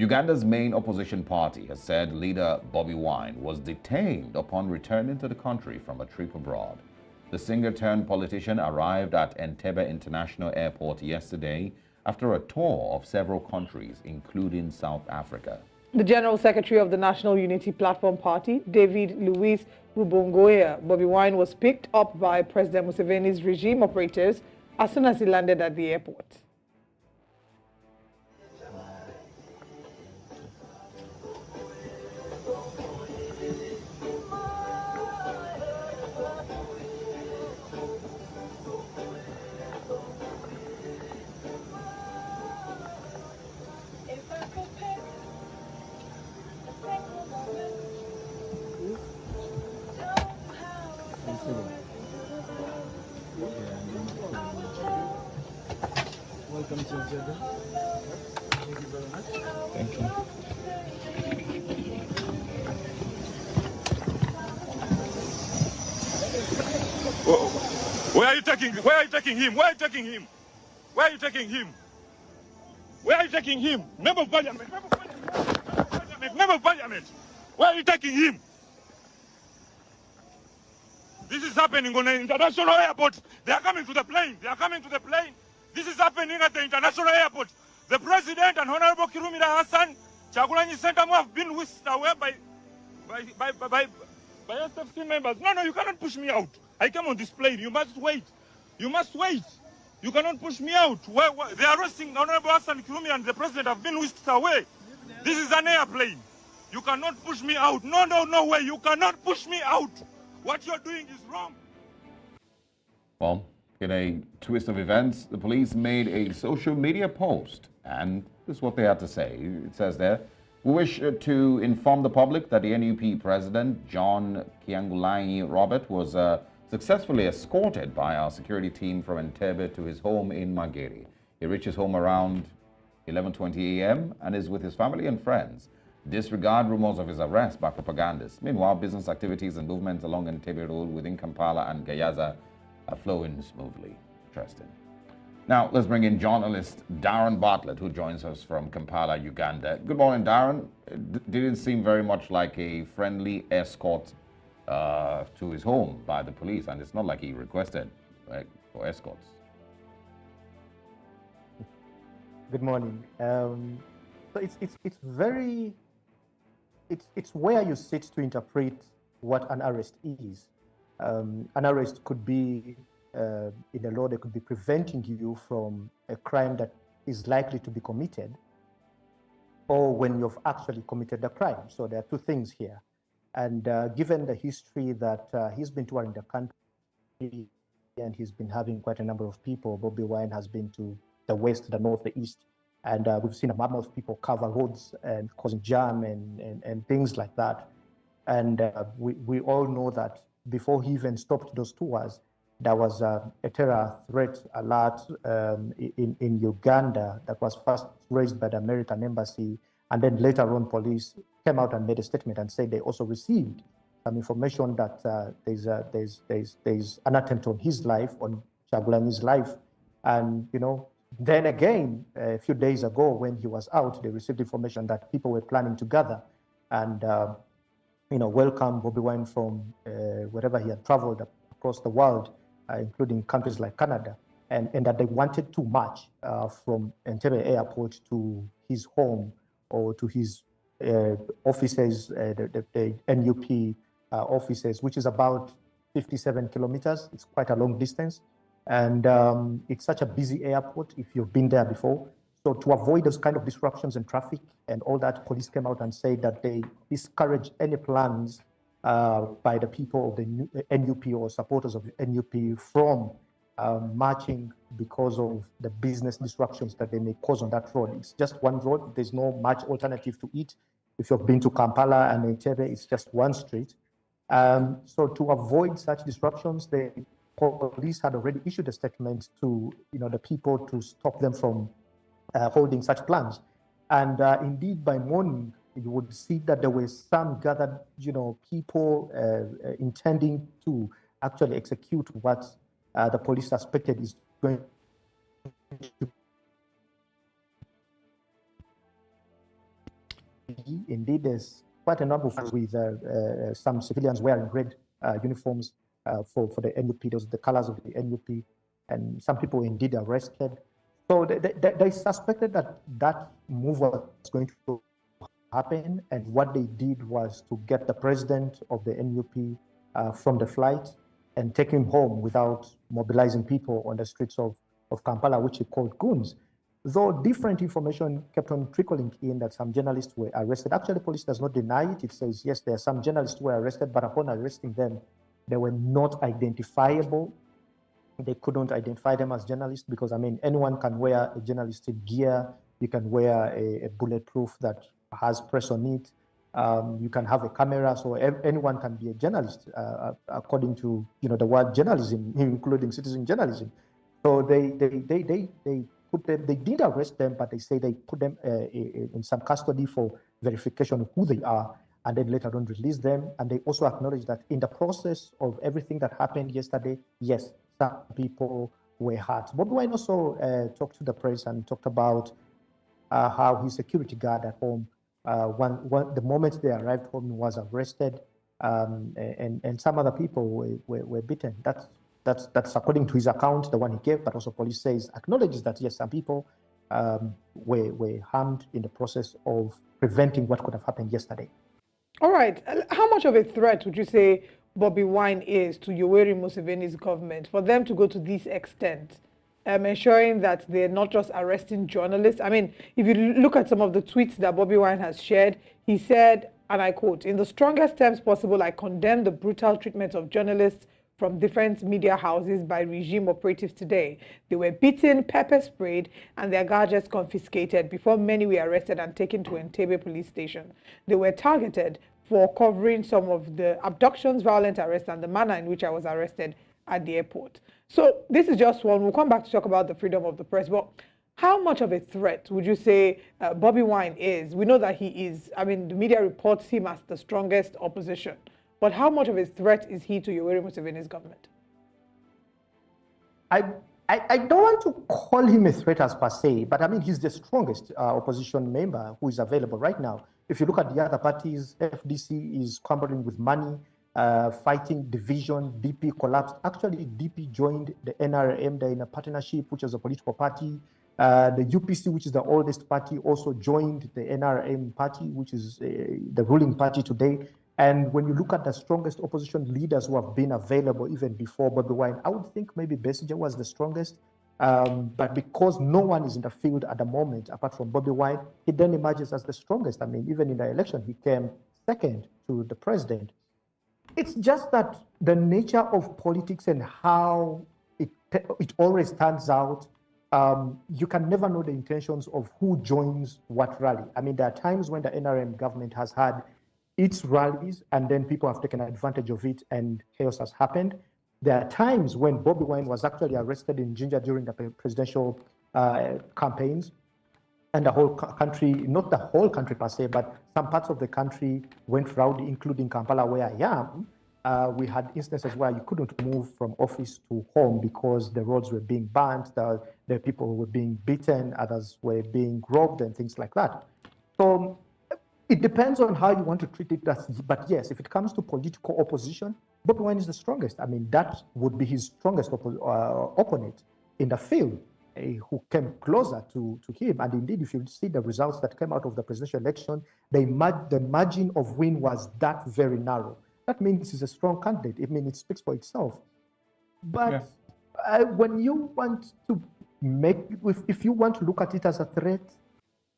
Uganda's main opposition party has said leader Bobi Wine was detained upon returning to the country from a trip abroad. The singer-turned-politician arrived at Entebbe International Airport yesterday after a tour of several countries, including South Africa. The General Secretary of the National Unity Platform Party, David Louis Rubongoya, Bobi Wine, was picked up by President Museveni's regime operatives as soon as he landed at the airport. Welcome to Uganda. Thank you very much. Thank you. Where are you taking him? Where are you taking him? Where are you taking him? Where are you taking him? Where are you taking him? Member of Parliament. Member of Parliament. Member of Parliament. Where are you taking him? This is happening on an international airport. They are coming to the plane. They are coming to the plane. This is happening at the international airport. The President and Honorable Kirumira Hassan, Chagulanyi Center have been whisked away by SFC members. No, you cannot push me out. I came on this plane. You must wait. You must wait. You cannot push me out. They are arresting Honorable Hassan Kirumira and the President have been whisked away. This is an airplane. You cannot push me out. No way. You cannot push me out. What you're doing is wrong. Well, in a twist of events, the police made a social media post, and this is what they had to say. It says there, "We wish to inform the public that the NUP president, John Kyangulanyi Robert, was successfully escorted by our security team from Entebbe to his home in Magere. He reached his home around 11:20 a.m. and is with his family and friends. Disregard rumors of his arrest by propagandists. Meanwhile, business activities and movements along Entebbe Road within Kampala and Gayaza are flowing smoothly." Interesting. Now, let's bring in journalist Darren Bartlett, who joins us from Kampala, Uganda. Good morning, Darren. It didn't seem very much like a friendly escort to his home by the police, and it's not like he requested for escorts. Good morning. So it's very, it's where you sit to interpret what an arrest is. An arrest could be, in the law, they could be preventing you from a crime that is likely to be committed, or when you've actually committed the crime. So there are two things here. And given the history that he's been touring the country and he's been having quite a number of people, Bobi Wine has been to the west, the north, the east, and we've seen a number of people cover roads and causing jam and things like that. And we all know that before he even stopped those tours, there was a terror threat alert in Uganda that was first raised by the American embassy, and then later on police came out and made a statement and said they also received some information that there's an attempt on his life, on Chagulanyi's life. And then again, a few days ago when he was out, they received information that people were planning to gather and welcome Bobi Wine from wherever he had traveled across the world, including countries like Canada, and that they wanted too much from Entebbe Airport to his home or to his offices, the NUP offices, which is about 57 kilometers. It's quite a long distance. And it's such a busy airport if you've been there before. So to avoid those kind of disruptions in traffic and all that, police came out and said that they discourage any plans by the people of the NUP or supporters of the NUP from marching because of the business disruptions that they may cause on that road. It's just one road. There's no much alternative to it. If you've been to Kampala and Entebbe, it's just one street. So to avoid such disruptions, the police had already issued a statement to the people to stop them from holding such plans. And indeed, by morning, you would see that there were some gathered, people intending to actually execute what the police suspected is going to Indeed, there's quite a number of with some civilians wearing red uniforms for the NUP. Those are the colors of the NUP, and some people were indeed arrested. So they suspected that that move was going to happen, and what they did was to get the president of the NUP from the flight and take him home without mobilizing people on the streets of Kampala, which he called goons. Though different information kept on trickling in that some journalists were arrested. Actually, the police does not deny it. It says, yes, there are some journalists who were arrested, but upon arresting them, they were not identifiable. They couldn't identify them as journalists because, I mean, anyone can wear a journalistic gear. You can wear a bulletproof that has press on it. You can have a camera, so anyone can be a journalist according to the word journalism, including citizen journalism. So they put them. They did arrest them, but they say they put them in some custody for verification of who they are, and then later on release them. And they also acknowledge that in the process of everything that happened yesterday, yes, some people were hurt. Bobi Wine also talked to the press and talked about how his security guard at home, the moment they arrived home, he was arrested, and some other people were beaten. That's according to his account, the one he gave, but also police acknowledges that yes, some people were harmed in the process of preventing what could have happened yesterday. All right. How much of a threat would you say Bobi Wine is to Yoweri Museveni's government for them to go to this extent, ensuring that they're not just arresting journalists? I mean, if you look at some of the tweets that Bobi Wine has shared, he said, and I quote, "In the strongest terms possible, I condemn the brutal treatment of journalists from different media houses by regime operatives today. They were beaten, pepper sprayed, and their gadgets confiscated before many were arrested and taken to Entebbe police station. They were targeted for covering some of the abductions, violent arrests, and the manner in which I was arrested at the airport." So this is just one. We'll come back to talk about the freedom of the press, but how much of a threat would you say Bobi Wine is? We know that he is, I mean, the media reports him as the strongest opposition. But how much of a threat is he to Yoweri Museveni's government? I don't want to call him a threat as per se, but I mean, he's the strongest opposition member who is available right now. If you look at the other parties, FDC is crumbling with money, fighting division. DP collapsed. Actually, DP joined the NRM. They're in a partnership, which is a political party. The UPC, which is the oldest party, also joined the NRM party, which is the ruling party today. And when you look at the strongest opposition leaders who have been available even before Bobi Wine, I would think maybe Besigye was the strongest. But because no one is in the field at the moment, apart from Bobi Wine, he then emerges as the strongest. I mean, even in the election, he came second to the president. It's just that the nature of politics and how it always turns out, you can never know the intentions of who joins what rally. I mean, there are times when the NRM government has had its rallies and then people have taken advantage of it and chaos has happened. There are times when Bobi Wine was actually arrested in Ginger during the presidential campaigns, and the whole country, not the whole country per se, but some parts of the country went rowdy, including Kampala, where I am. We had instances where you couldn't move from office to home because the roads were being burnt, the people were being beaten, others were being robbed and things like that. So it depends on how you want to treat it. But yes, if it comes to political opposition, Bobi Wine is the strongest. I mean, that would be his strongest opponent in the field, who came closer to him. And indeed, if you see the results that came out of the presidential election, the margin of win was that very narrow. That means he's a strong candidate. I mean, it speaks for itself. But when you want to if you want to look at it as a threat,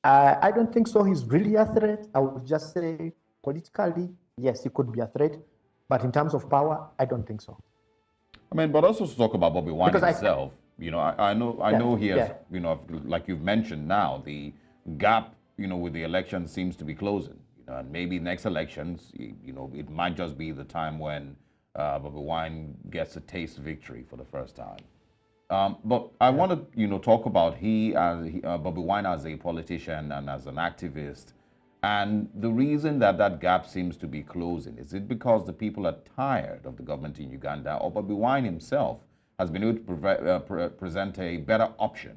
I don't think so. He's really a threat. I would just say politically, yes, he could be a threat. But in terms of power, I don't think so. I mean, but also to talk about Bobi Wine himself, I know he has, like you've mentioned now, the gap, with the election seems to be closing. And maybe next elections, it might just be the time when Bobi Wine gets a taste victory for the first time. But I want to, talk about Bobi Wine as a politician and as an activist, and the reason that gap seems to be closing. Is it because the people are tired of the government in Uganda, or Bobi Wine himself has been able to present a better option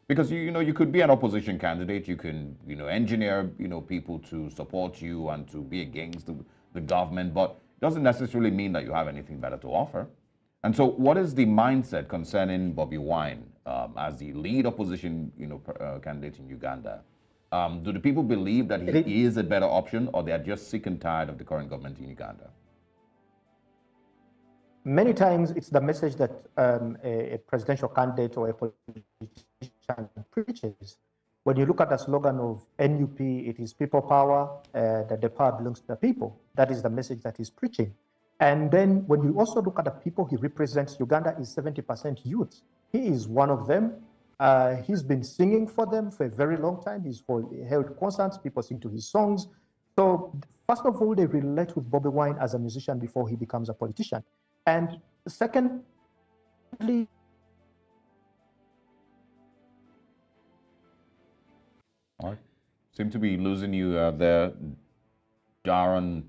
Because you could be an opposition candidate, you can engineer people to support you and to be against the government, but it doesn't necessarily mean that you have anything better to offer. And so, what is the mindset concerning Bobi Wine as the lead opposition candidate in Uganda? Do the people believe that he is a better option, or they are just sick and tired of the current government in Uganda? Many times it's the message that a presidential candidate or a politician preaches. When you look at the slogan of NUP, it is people power, that the power belongs to the people. That is the message that he's preaching. And then when you also look at the people he represents, Uganda is 70% youth. He is one of them. He's been singing for them for a very long time. He's held concerts, people sing to his songs. So first of all, they relate with Bobi Wine as a musician before he becomes a politician. And secondly, all right. Seem to be losing you there, Darren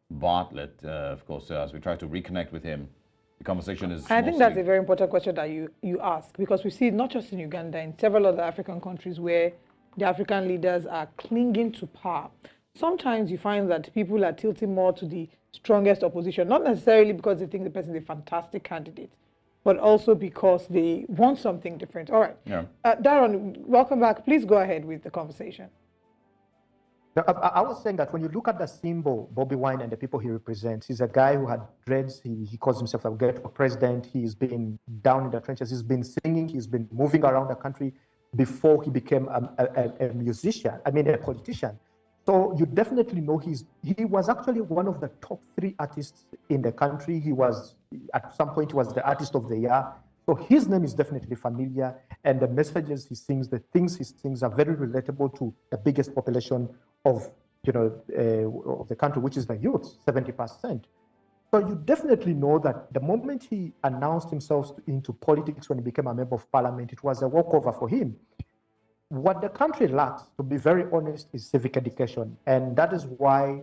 Bartlett. Of course, as we try to reconnect with him, the conversation is. I think that's a very important question that you ask, because we see it not just in Uganda, in several other African countries where the African leaders are clinging to power. Sometimes you find that people are tilting more to the strongest opposition, not necessarily because they think the person is a fantastic candidate, but also because they want something different. All right. Yeah. Darren, welcome back. Please go ahead with the conversation. I was saying that when you look at the symbol, Bobi Wine and the people he represents, he's a guy who had dreads. He calls himself a ghetto president. He's been down in the trenches. He's been singing. He's been moving around the country before he became a musician, a politician. So you definitely know he was actually one of the top 3 artists in the country. He was, at some point, he was the artist of the year. So his name is definitely familiar, and the messages he sings, the things he sings are very relatable to the biggest population of of the country, which is the youth, 70%. So you definitely know that the moment he announced himself into politics when he became a member of parliament, it was a walkover for him. What the country lacks, to be very honest, is civic education. And that is why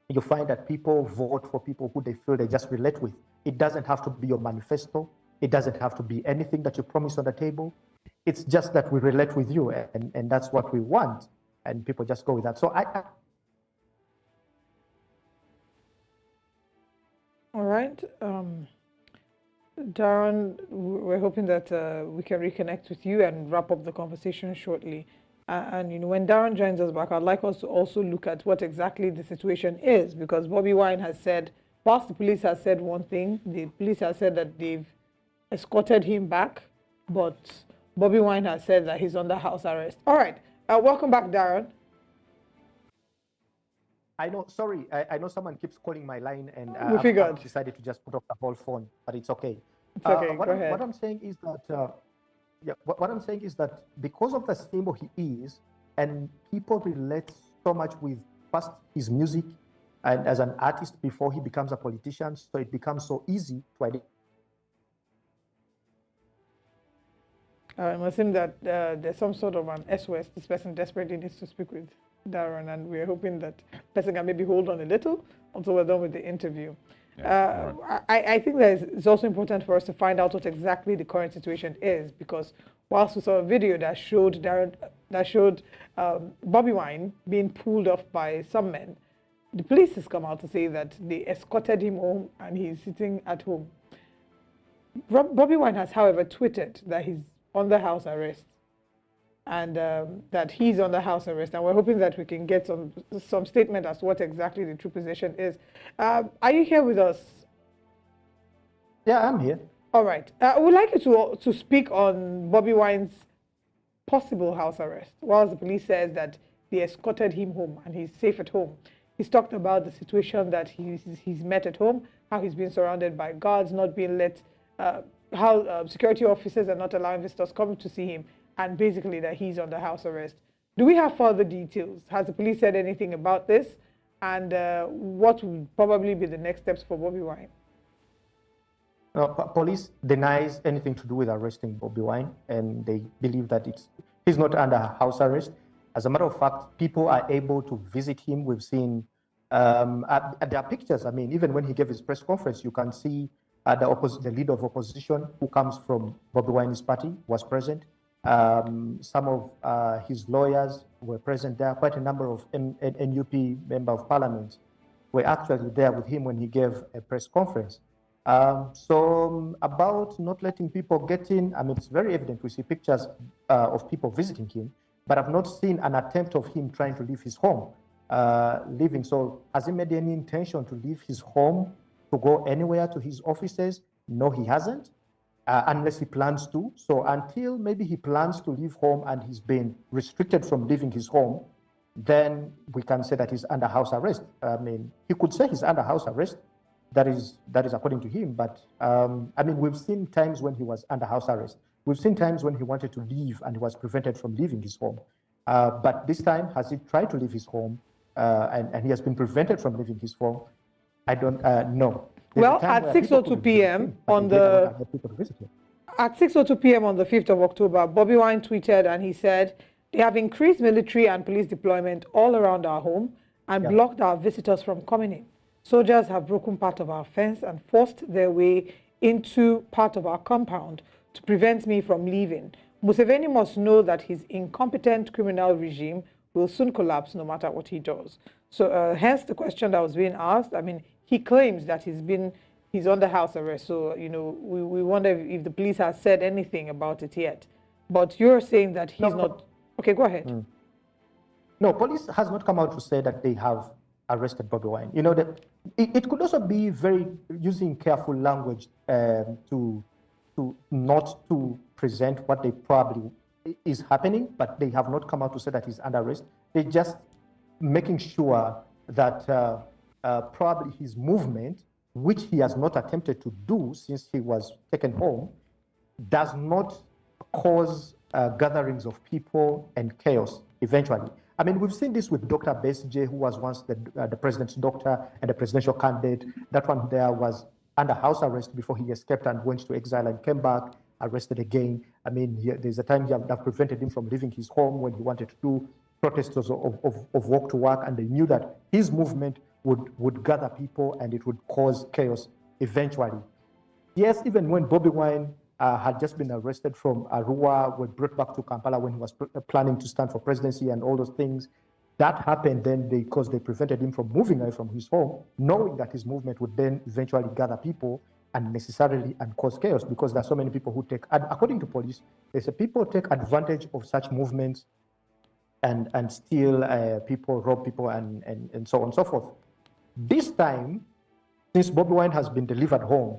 you find that people vote for people who they feel they just relate with. It doesn't have to be your manifesto. It doesn't have to be anything that you promise on the table. It's just that we relate with you, and that's what we want. And people just go with that. So All right. Darren, we're hoping that we can reconnect with you and wrap up the conversation shortly. And when Darren joins us back, I'd like us to also look at what exactly the situation is, because Bobi Wine has said, whilst the police has said one thing, the police has said that they've escorted him back, but Bobi Wine has said that he's under house arrest. All right. Welcome back, Darren. I know, sorry, I know someone keeps calling my line, and I've decided to just put off the whole phone, but it's okay. It's okay, go ahead. What I'm saying is that, what I'm saying is that because of the symbol he is, and people relate so much with first his music and as an artist before he becomes a politician, so it becomes so easy to identify. I assume that there's some sort of an SOS. This person desperately needs to speak with Darren, and we're hoping that person can maybe hold on a little until we're done with the interview. Yeah, right. I think that it's also important for us to find out what exactly the current situation is, because whilst we saw a video that showed Bobi Wine being pulled off by some men, the police has come out to say that they escorted him home and he's sitting at home. Bobi Wine has, however, tweeted that he's under house arrest, and that he's under house arrest, and we're hoping that we can get some statement as to what exactly the true position is. Are you here with us? Yeah, I'm here. All right. I would like you to speak on Bobi Wine's possible house arrest. Whilst the police says that they escorted him home and he's safe at home, he's talked about the situation that he's met at home, how he's been surrounded by guards, not being let, how security officers are not allowing visitors coming to see him, and basically that he's under house arrest. Do we have further details? Has the police said anything about this? And what would probably be the next steps for Bobi Wine? Police denies anything to do with arresting Bobi Wine, and they believe that he's not under house arrest. As a matter of fact, people are able to visit him. We've seen there are pictures. I mean, even when he gave his press conference, you can see the leader of opposition, who comes from Bobi Wine's party, was present. Some of his lawyers were present there. Quite a number of NUP member of parliament were actually there with him when he gave a press conference. About not letting people get in, I mean, it's very evident. We see pictures of people visiting him, but I've not seen an attempt of him trying to leave his home, leaving. So has he made any intention to leave his home, to go anywhere to his offices? No, he hasn't, unless he plans to. So until maybe he plans to leave home and he's been restricted from leaving his home, then we can say that he's under house arrest. I mean, he could say he's under house arrest. That is according to him. But I mean, we've seen times when he was under house arrest. We've seen times when he wanted to leave and he was prevented from leaving his home. But this time, has he tried to leave his home and he has been prevented from leaving his home? I don't know. Well, at 6:02 p.m. on the 6:02 p.m. on the 5th of October, Bobi Wine tweeted and he said, "They have increased military and police deployment all around our home and blocked our visitors from coming in. Soldiers have broken part of our fence and forced their way into part of our compound to prevent me from leaving. Museveni must know that his incompetent criminal regime will soon collapse no matter what he does." So hence the question that was being asked. I mean, he claims that he's under house arrest. So, you know, we wonder if the police has said anything about it yet. But you're saying that he's not. Okay, go ahead. No, police has not come out to say that they have arrested Bobi Wine. You know, that it could also be very using careful language to not to present what they probably is happening, but they have not come out to say that he's under arrest. They're just making sure that probably his movement, which he has not attempted to do since he was taken home, does not cause gatherings of people and chaos eventually. I mean, we've seen this with Dr. Besigye, who was once the president's doctor and a presidential candidate. That one there was under house arrest before he escaped and went to exile and came back, arrested again. I mean, there's a time that prevented him from leaving his home when he wanted to do protests of walk to work, and they knew that his movement would gather people and it would cause chaos eventually. Yes, even when Bobi Wine had just been arrested from Arua, was brought back to Kampala when he was planning to stand for presidency and all those things. That happened then because they prevented him from moving away from his home, knowing that his movement would then eventually gather people and cause chaos, because there are so many people who according to police, they say people take advantage of such movements and steal people, rob people, and so on and so forth. This time, since Bobi Wine has been delivered home,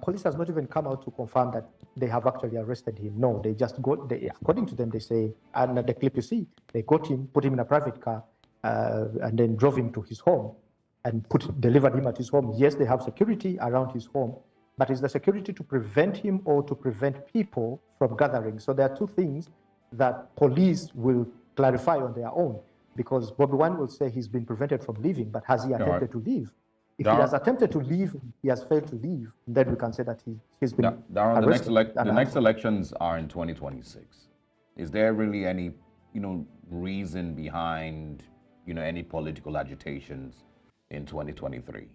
police has not even come out to confirm that they have actually arrested him. No, they just according to them, they say, and the clip you see, they got him, put him in a private car, and then drove him to his home and delivered him at his home. Yes, they have security around his home, but is the security to prevent him or to prevent people from gathering? So there are two things that police will clarify on their own, because Bobi Wine will say he's been prevented from leaving, but has he attempted to leave? If he has attempted to leave, he has failed to leave, then we can say that he's been arrested. The next elections are in 2026. Is there really any, reason behind, any political agitations in 2023?